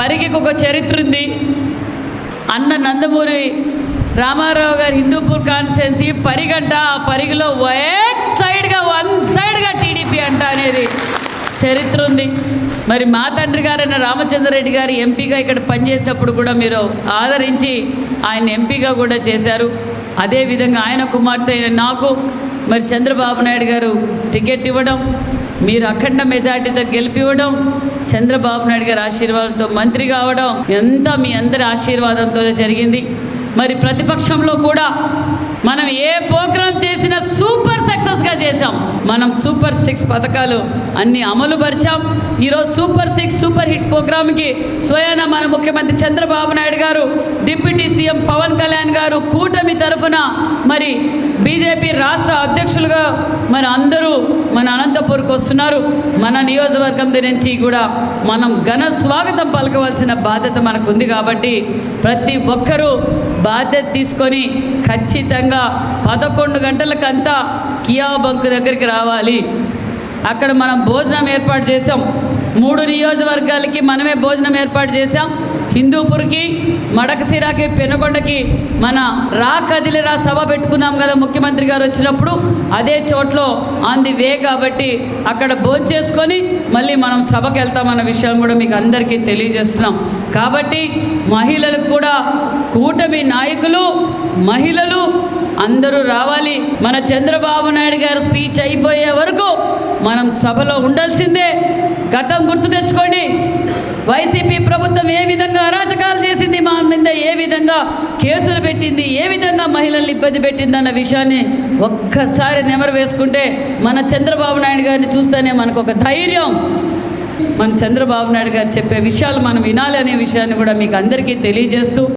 పరిగికి ఒక చరిత్ర ఉంది. అన్న నందమూరి రామారావు గారు హిందూపూర్ కాన్స్టిట్యున్సీ పరిగంట, ఆ పరిగిలో వన్ సైడ్గా టీడీపీ అంట అనేది చరిత్ర ఉంది. మరి మా తండ్రి గారైన రామచంద్రరెడ్డి గారు ఎంపీగా ఇక్కడ పనిచేసేటప్పుడు కూడా మీరు ఆదరించి ఆయన ఎంపీగా కూడా చేశారు. అదేవిధంగా ఆయన కుమార్తె అయిన నాకు మరి చంద్రబాబు నాయుడు గారు టికెట్ ఇవ్వడం, మీరు అఖండ మెజార్టీతో గెలిపివ్వడం, చంద్రబాబు నాయుడు గారి ఆశీర్వాదంతో మంత్రి కావడం ఎంత మీ అందరి ఆశీర్వాదంతో జరిగింది. మరి ప్రతిపక్షంలో కూడా మనం ఏ ప్రోగ్రాం చేసినా సూపర్ సక్సెస్గా చేసాం. మనం సూపర్ 6 పథకాలు అన్ని అమలు పరిచాం. ఈరోజు సూపర్ 6 సూపర్ హిట్ ప్రోగ్రామ్కి స్వయాన మన ముఖ్యమంత్రి చంద్రబాబు నాయుడు గారు, డిప్యూటీ సీఎం పవన్ కళ్యాణ్ గారు కూటమి తరఫున మరి బీజేపీ రాష్ట్ర అధ్యక్షులుగా మరి అందరూ మన అనంతపూర్కి వస్తున్నారు. మన నియోజకవర్గం నుంచి కూడా మనం ఘన స్వాగతం పలకవలసిన బాధ్యత మనకు ఉంది. కాబట్టి ప్రతి ఒక్కరూ బాధ్యత తీసుకొని ఖచ్చితంగా 11 గంటలకంతా కియా బంక్ దగ్గరికి రావాలి. అక్కడ మనం భోజనం ఏర్పాటు చేసాం. 3 నియోజకవర్గాలకి మనమే భోజనం ఏర్పాటు చేసాం. హిందూపూర్కి, మడకసిరాకి, పెనుకొండకి మన కదిలిరా సభ పెట్టుకున్నాం కదా ముఖ్యమంత్రి గారు వచ్చినప్పుడు. అదే చోట్లో ఆన్ ది వే కాబట్టి అక్కడ భోంచేసుకొని మళ్ళీ మనం సభకి వెళ్తామన్న విషయం కూడా మీకు అందరికీ తెలియజేస్తున్నాం. కాబట్టి మహిళలకు కూడా కూటమి నాయకులు, మహిళలు అందరూ రావాలి. మన చంద్రబాబు నాయుడు గారు స్పీచ్ అయిపోయే వరకు మనం సభలో ఉండాల్సిందే. గతం గుర్తు తెచ్చుకోండి. వైసీపీ ప్రభుత్వం ఏ విధంగా అరాచకాలు చేసింది, మా మీద ఏ విధంగా కేసులు పెట్టింది, ఏ విధంగా మహిళల్ని ఇబ్బంది పెట్టింది అన్న విషయాన్ని ఒక్కసారి నెమరు వేసుకుంటే మన చంద్రబాబు నాయుడు గారిని చూస్తేనే మనకు ఒక ధైర్యం. మన చంద్రబాబు నాయుడు గారు చెప్పే విషయాలు మనం వినాలి అనే విషయాన్ని కూడా మీకు అందరికీ తెలియజేస్తూ